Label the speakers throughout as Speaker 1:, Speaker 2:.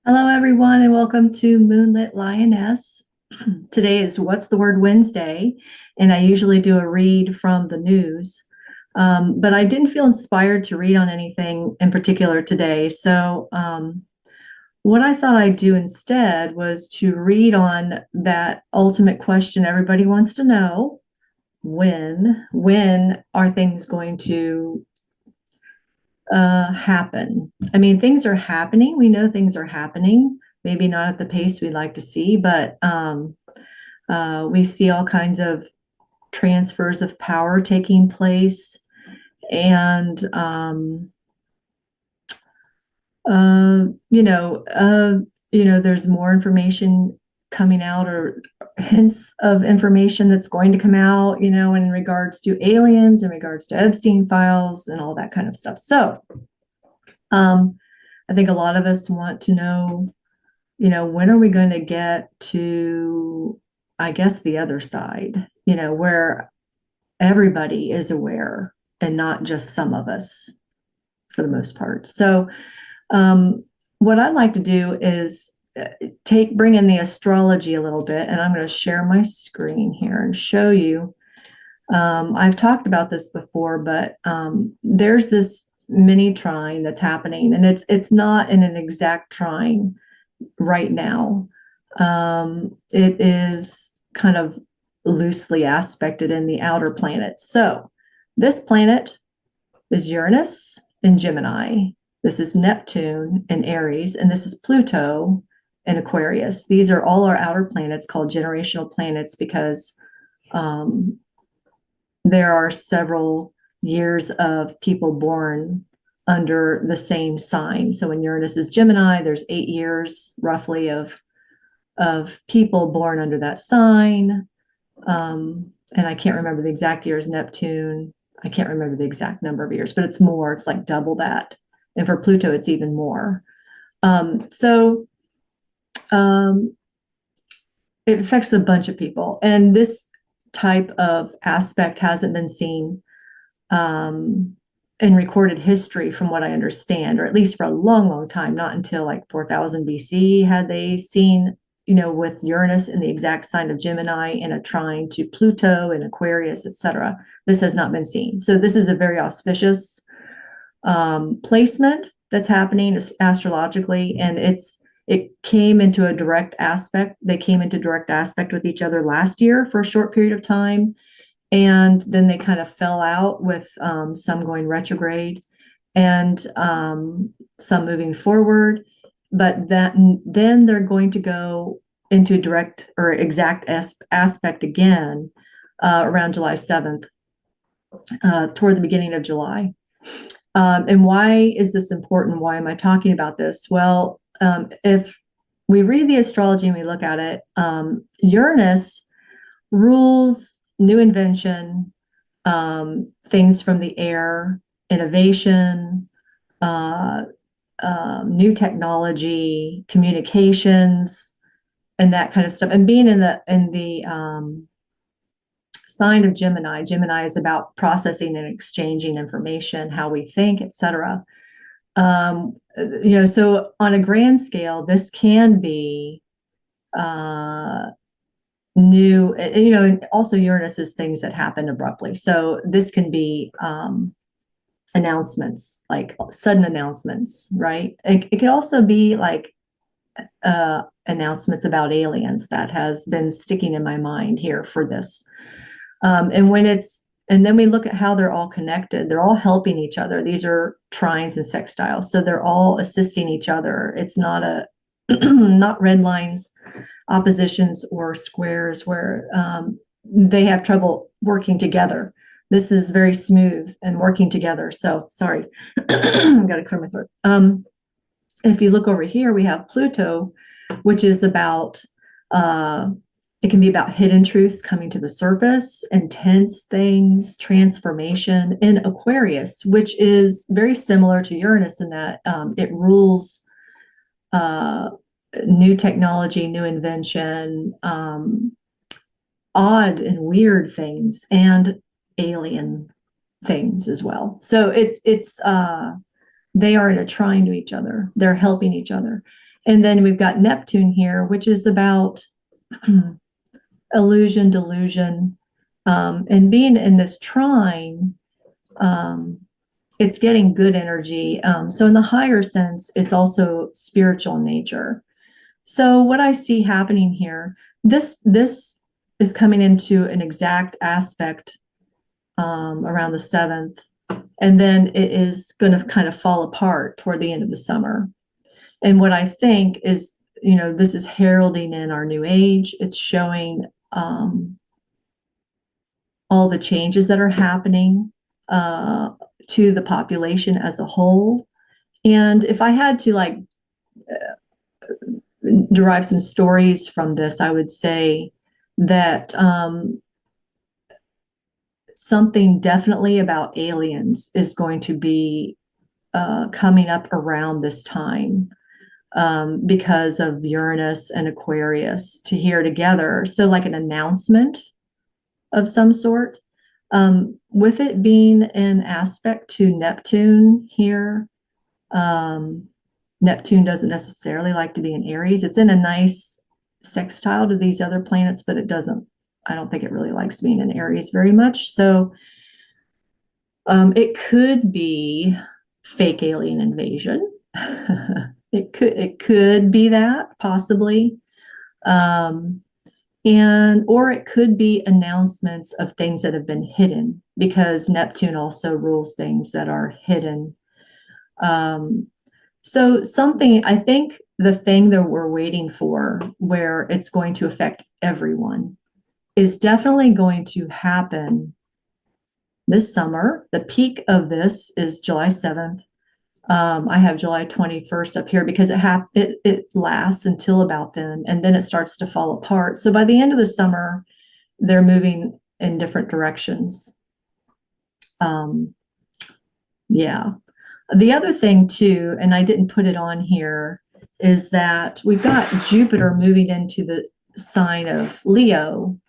Speaker 1: Hello, everyone, and welcome to Moonlit Lioness. Today is What's the Word Wednesday, and I usually do a read from the news. But I didn't feel inspired to read on anything in particular today. So, what I thought I'd do instead was to read on that ultimate question everybody wants to know: when are things going to happen? I mean, things are happening. We know things are happening, maybe not at the pace we'd like to see, but we see all kinds of transfers of power taking place. And, uh, you know, uh, there's more information coming out, or hints of information that's going to come out, in regards to aliens, in regards to Epstein files and all that kind of stuff. So, Um, I think a lot of us want to know, when are we going to get to, I guess, the other side, where everybody is aware and not just some of us for the most part. So, what I'd like to do is bring in the astrology a little bit, and I'm going to share my screen here and show you. I've talked about this before, but there's this mini trine that's happening, and it's not in an exact trine right now. It is kind of loosely aspected in the outer planets. So this planet is Uranus in Gemini. This is Neptune in Aries, and this is Pluto in Aquarius. These are all our outer planets, called generational planets, because um, there are several years of people born under the same sign. So when Uranus is Gemini, there's 8 years roughly of people born under that sign. And I can't remember the exact years. Neptune, I can't remember the exact number of years, but it's more. It's like double that. And for Pluto, it's even more. So it affects a bunch of people. And this type of aspect hasn't been seen in recorded history, from what I understand, or at least for a long, long time. Not until like 4000 BC had they seen, with Uranus in the exact sign of Gemini in a trine to Pluto and Aquarius, etc. This has not been seen. So this is a very auspicious placement that's happening astrologically, and it came into a direct aspect. They came into direct aspect with each other last year for a short period of time, and then they kind of fell out, with some going retrograde and some moving forward. But then they're going to go into direct or exact aspect again around July 7th, toward the beginning of July. And why is this important? Why am I talking about this? Well, if we read the astrology and we look at it, Uranus rules new invention, things from the air, innovation, new technology, communications, and that kind of stuff. And being in the sign of Gemini, Gemini is about processing and exchanging information, how we think, etc. So on a grand scale, this can be new, and also Uranus is things that happen abruptly. So this can be announcements, like sudden announcements, right? It could also be like announcements about aliens. That has been sticking in my mind here for this. And then we look at how they're all connected. They're all helping each other. These are trines and sextiles, so they're all assisting each other. It's not not red lines, oppositions, or squares where they have trouble working together. This is very smooth and working together. So sorry, I've got to clear my throat. And if you look over here, we have Pluto, which is about it can be about hidden truths coming to the surface, intense things, transformation, in Aquarius, which is very similar to Uranus in that it rules new technology, new invention, odd and weird things, and alien things as well. So it's they are in a trine to each other. They're helping each other. And then we've got Neptune here, which is about illusion, delusion, and being in this trine, it's getting good energy. So in the higher sense, it's also spiritual in nature. So what I see happening here, this is coming into an exact aspect around the 7th, and then it is going to kind of fall apart toward the end of the summer. And what I think is, this is heralding in our new age. It's showing all the changes that are happening to the population as a whole. And if I had to derive some stories from this, I would say that something definitely about aliens is going to be coming up around this time because of Uranus and Aquarius to hear together. So like an announcement of some sort. With it being an aspect to Neptune here, Neptune doesn't necessarily like to be in Aries. It's in a nice sextile to these other planets, but I don't think it really likes being in Aries very much. So it could be fake alien invasion. It could be that, possibly. Or it could be announcements of things that have been hidden, because Neptune also rules things that are hidden. So I think the thing that we're waiting for, where it's going to affect everyone, is definitely going to happen this summer. The peak of this is July 7th. I have July 21st up here because it lasts until about then, and then it starts to fall apart. So by the end of the summer, they're moving in different directions. Yeah. The other thing too, and I didn't put it on here, is that we've got Jupiter moving into the sign of Leo,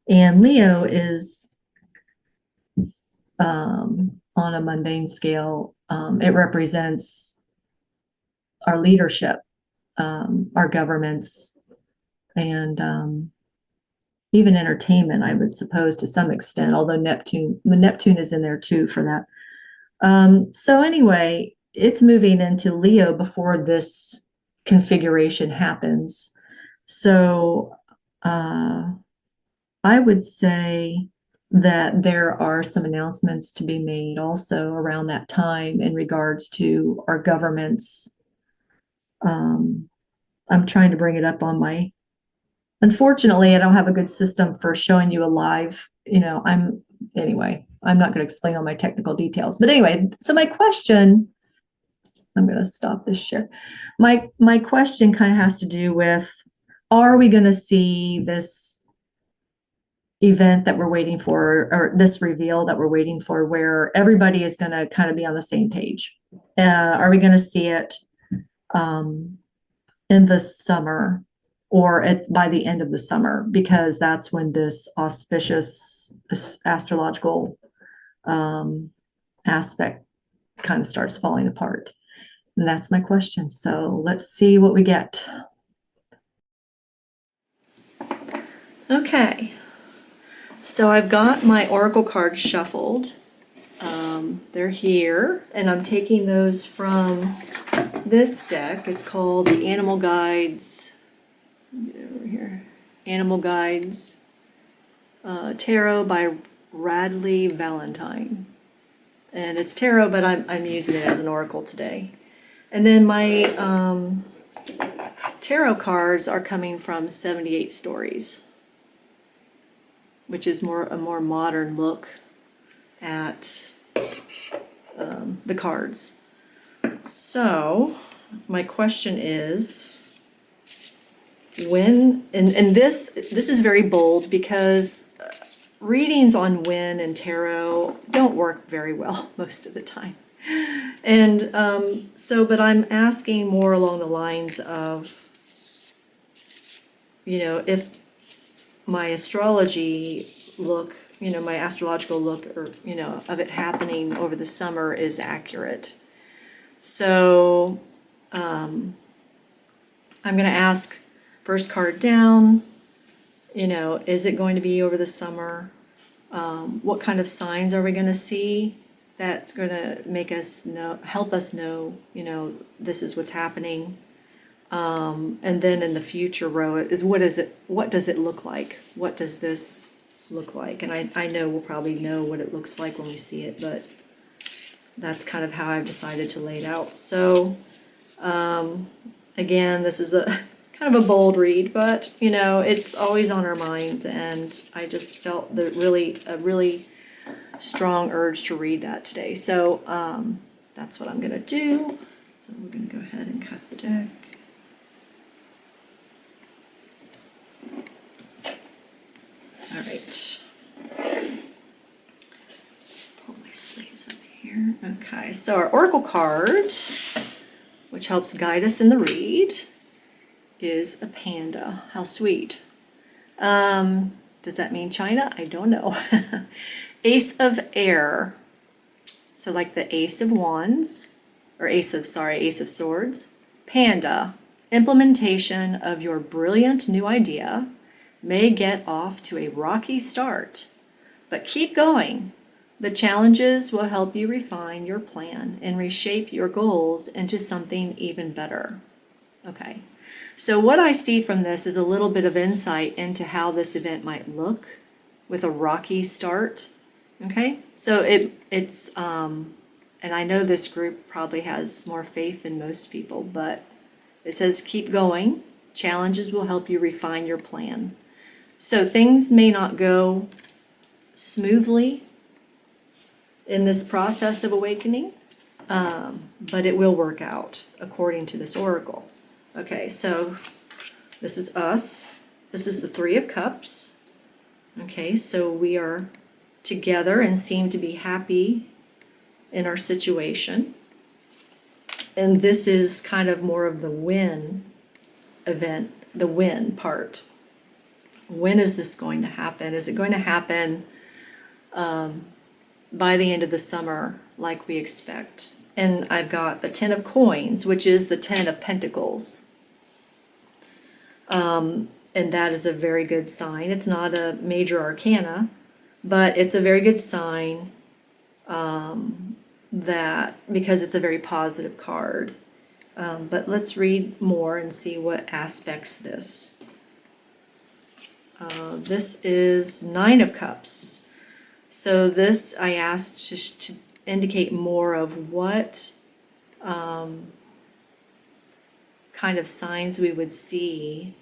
Speaker 1: and Leo is on a mundane scale. It represents our leadership, our governments, and even entertainment, I would suppose, to some extent, although Neptune is in there too for that. So anyway, it's moving into Leo before this configuration happens. So I would say that there are some announcements to be made also around that time in regards to our governments. I'm trying to bring it up on unfortunately, I don't have a good system for showing you a live, anyway, I'm not going to explain all my technical details. But anyway, so my question, I'm going to stop this share. My question kind of has to do with, are we going to see this event that we're waiting for, or this reveal that we're waiting for, where everybody is going to kind of be on the same page? Are we going to see it in the summer, or by the end of the summer? Because that's when this auspicious astrological aspect kind of starts falling apart. And that's my question. So let's see what we get. Okay. So I've got my oracle cards shuffled. They're here, and I'm taking those from this deck. It's called the Animal Guides. Get over here. Animal Guides Tarot by Radley Valentine. And it's tarot, but I'm using it as an oracle today. And then my tarot cards are coming from 78 Stories, which is a more modern look at the cards. So my question is, when, and this is very bold, because readings on Wen and tarot don't work very well most of the time. And but I'm asking more along the lines of, if my astrology look, my astrological look, or, of it happening over the summer is accurate. So I'm going to ask first card down, is it going to be over the summer? What kind of signs are we going to see that's going to make us know, help us know, this is what's happening? And then in the future row is what does it look like? What does this look like? And I know we'll probably know what it looks like when we see it, but that's kind of how I've decided to lay it out. So, again, this is a kind of a bold read, but it's always on our minds, and I just felt a really strong urge to read that today. So that's what I'm going to do. So we're going to go ahead and cut the deck. All right. Pull my sleeves up here. Okay, so our oracle card, which helps guide us in the read, is a panda. How sweet. Does that mean China? I don't know. Ace of Air. So like the Ace of Wands, or Ace of Swords. Panda. Implementation of your brilliant new idea may get off to a rocky start, but keep going. The challenges will help you refine your plan and reshape your goals into something even better. Okay. So what I see from this is a little bit of insight into how this event might look with a rocky start. Okay, so it's and I know this group probably has more faith than most people, but it says keep going. Challenges will help you refine your plan. So things may not go smoothly in this process of awakening, but it will work out according to this oracle. Okay, so this is us. This is the Three of Cups. Okay, so we are together and seem to be happy in our situation. And this is kind of more of the win event, the win part. When is this going to happen? Is it going to happen by the end of the summer like we expect? And I've got the Ten of Coins, which is the Ten of Pentacles. And that is a very good sign. It's not a major arcana, but it's a very good sign that because it's a very positive card. But let's read more and see what aspects this. This is Nine of Cups. So this I asked to indicate more of what kind of signs we would see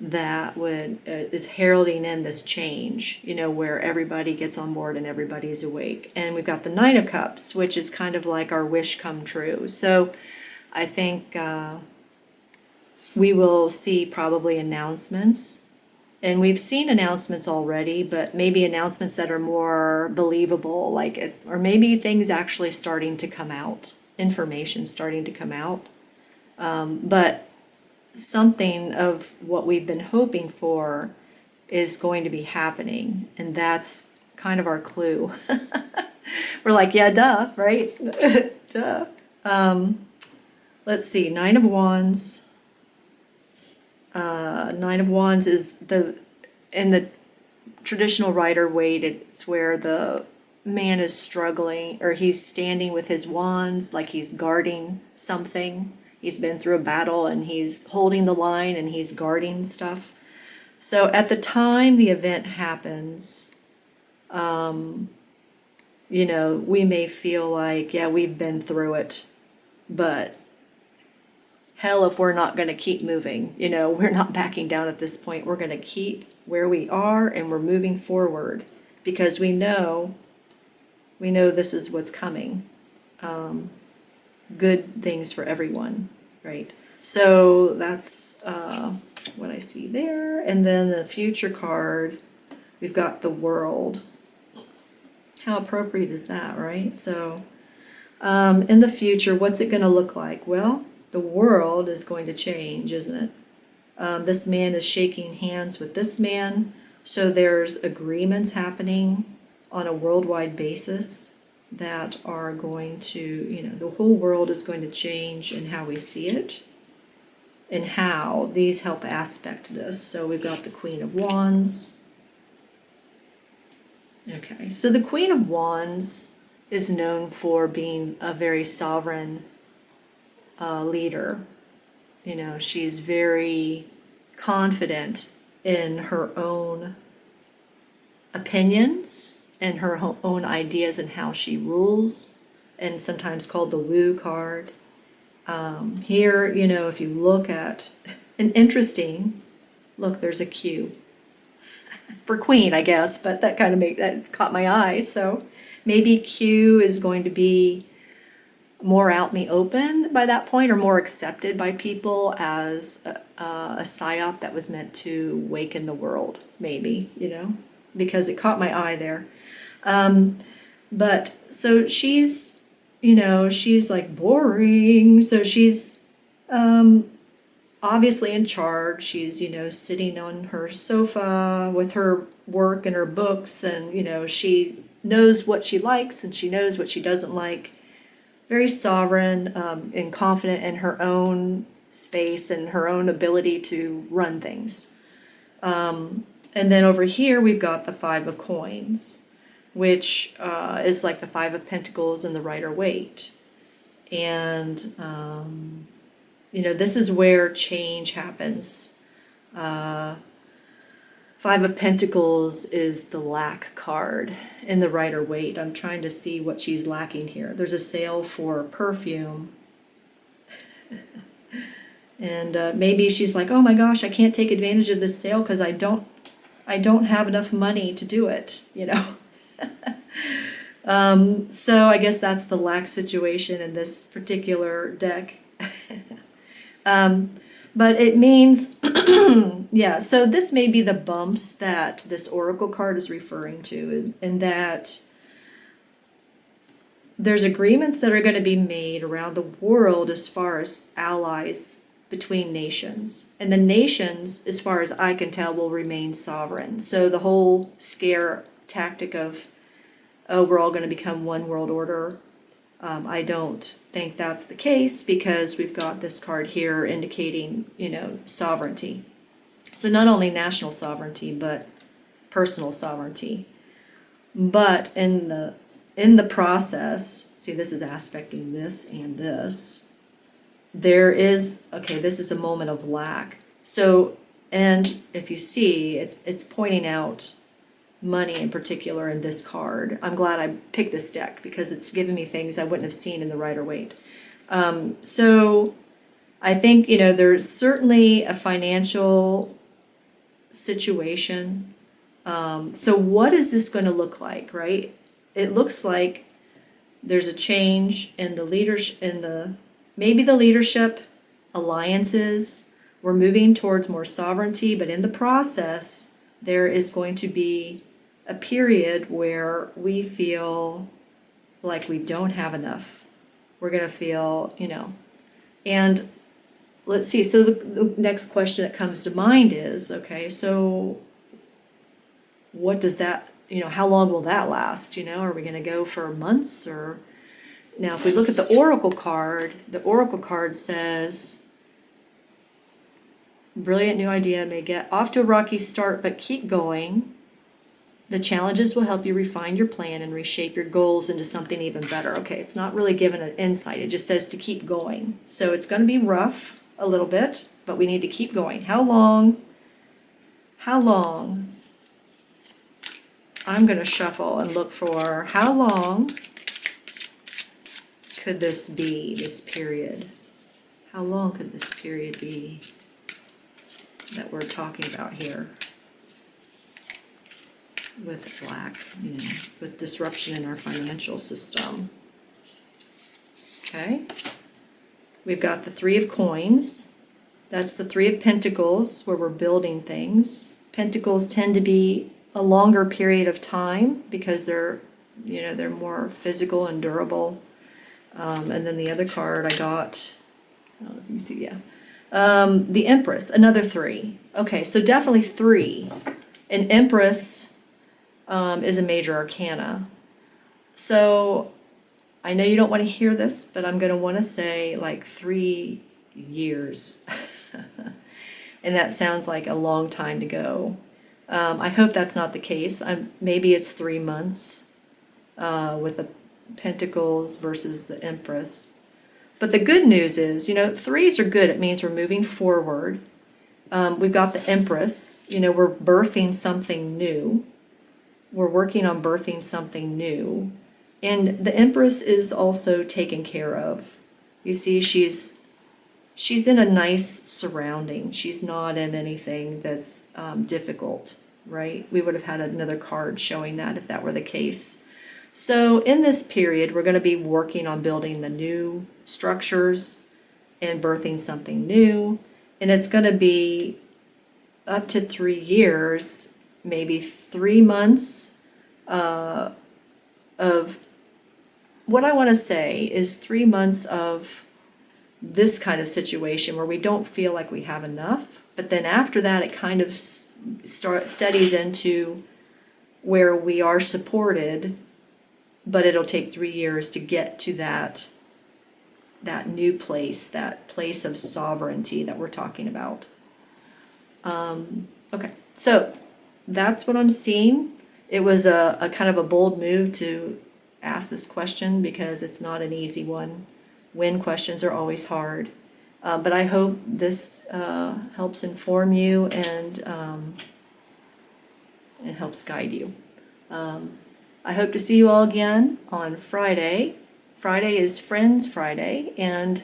Speaker 1: that would is heralding in this change, where everybody gets on board and everybody's awake. And we've got the Nine of Cups, which is kind of like our wish come true. So I think we will see probably announcements. And we've seen announcements already, but maybe announcements that are more believable, or maybe things actually starting to come out, information starting to come out. But something of what we've been hoping for is going to be happening, and that's kind of our clue. We're like, yeah, duh, right? Duh. Let's see, Nine of Wands. Nine of Wands is in the traditional Rider-Waite, it's where the man is struggling, or he's standing with his wands like he's guarding something. He's been through a battle and he's holding the line and he's guarding stuff. So at the time the event happens, we may feel like, yeah, we've been through it, but hell, if we're not going to keep moving, we're not backing down at this point. We're going to keep where we are and we're moving forward because we know this is what's coming. Good things for everyone, right? So that's what I see there. And then the future card, we've got the World. How appropriate is that, right? So in the future, what's it going to look like? Well, the world is going to change, isn't it? This man is shaking hands with this man, so there's agreements happening on a worldwide basis that are going to, the whole world is going to change in how we see it. and how these help aspect this. So we've got the Queen of Wands. Okay, so the Queen of Wands is known for being a very sovereign leader. You know, she's very confident in her own opinions and her own ideas and how she rules, and sometimes called the Woo card. Here, you know, if you look at an interesting, look, there's a Q for Queen, I guess, but that kind of that caught my eye. So maybe Q is going to be more out in the open by that point, or more accepted by people as a psyop that was meant to waken the world, maybe, you know, because it caught my eye there. But so she's, you know, she's like boring. So she's obviously in charge. She's, you know, sitting on her sofa with her work and her books, and, you know, she knows what she likes and she knows what she doesn't like. Very sovereign and confident in her own space and her own ability to run things. And then over here we've got the Five of Coins, which is like the Five of Pentacles and the Rider-Waite. And, you know, this is where change happens. Five of Pentacles is the lack card in the Rider-Waite. I'm trying to see what she's lacking here. There's a sale for perfume. And maybe she's like, oh my gosh, I can't take advantage of this sale because I don't have enough money to do it, you know. So I guess that's the lack situation in this particular deck. But it means, yeah, so this may be the bumps that this Oracle card is referring to, and that there's agreements that are going to be made around the world as far as allies between nations. And the nations, as far as I can tell, will remain sovereign. So the whole scare tactic of, oh, we're all going to become one world order, I don't think that's the case, because we've got this card here indicating, you know, sovereignty. So not only national sovereignty, but personal sovereignty. But in the process, see, this is aspecting this and this. There is, okay, this is a moment of lack. So, and if you see, it's pointing out money in particular in this card. I'm glad I picked this deck because it's given me things I wouldn't have seen in the Rider-Waite. So I think, you know, there's certainly a financial situation. So what is this going to look like, right? It looks like there's a change in the leadership, maybe the leadership, alliances. We're moving towards more sovereignty, but in the process, there is going to be a period where we feel like we don't have enough. We're going to feel, you know, and let's see. So the next question that comes to mind is, okay, so what does that, you know, how long will that last? You know, are we going to go for months? Or now if we look at the Oracle card says, brilliant new idea may get off to a rocky start, but keep going. The challenges will help you refine your plan and reshape your goals into something even better. Okay, it's not really given an insight. It just says to keep going. So it's going to be rough a little bit, but we need to keep going. How long? I'm going to shuffle and look for how long could this be, this period? How long could this period be that we're talking about here? With lack, you know, with disruption in our financial system. Okay. We've got the Three of Coins. That's the Three of Pentacles, where we're building things. Pentacles tend to be a longer period of time because they're, you know, they're more physical and durable. And then the other card I got, I don't know if you can see, yeah. The Empress, another three. Okay, so definitely three. An Empress is a major arcana. So I know you don't want to hear this, but I'm going to want to say like three years. And that sounds like a long time to go. I hope that's not the case. Maybe it's 3 months with the Pentacles versus the Empress. But the good news is, threes are good. It means we're moving forward. We've got the Empress. We're birthing something new. We're working on birthing something new. And the Empress is also taken care of. You see, she's in a nice surrounding. She's not in anything that's difficult, right? We would have had another card showing that if that were the case. So in this period, we're going to be working on building the new structures and birthing something new. And it's going to be up to 3 years, maybe 3 months of what I want to say is 3 months of this kind of situation where we don't feel like we have enough. But then after that, it kind of steadies into where we are supported, but it'll take 3 years to get to that new place, that place of sovereignty that we're talking about. Okay, so that's what I'm seeing. It was a kind of a bold move to ask this question because it's not an easy one. When questions are always hard. But I hope this helps inform you and it helps guide you. I hope to see you all again on Friday. Friday is Friends Friday, and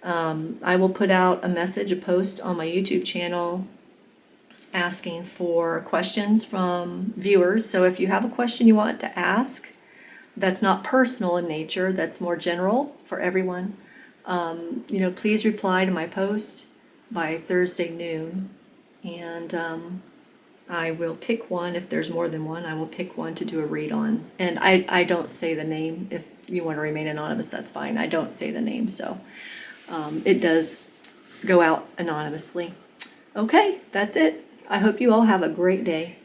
Speaker 1: I will put out a post on my YouTube channel asking for questions from viewers. So if you have a question you want to ask that's not personal in nature, that's more general for everyone, please reply to my post by Thursday noon, and I will pick one. If there's more than one, I will pick one to do a read on. And I don't say the name. If you want to remain anonymous, that's fine. I don't say the name, so it does go out anonymously. Okay, that's it. I hope you all have a great day.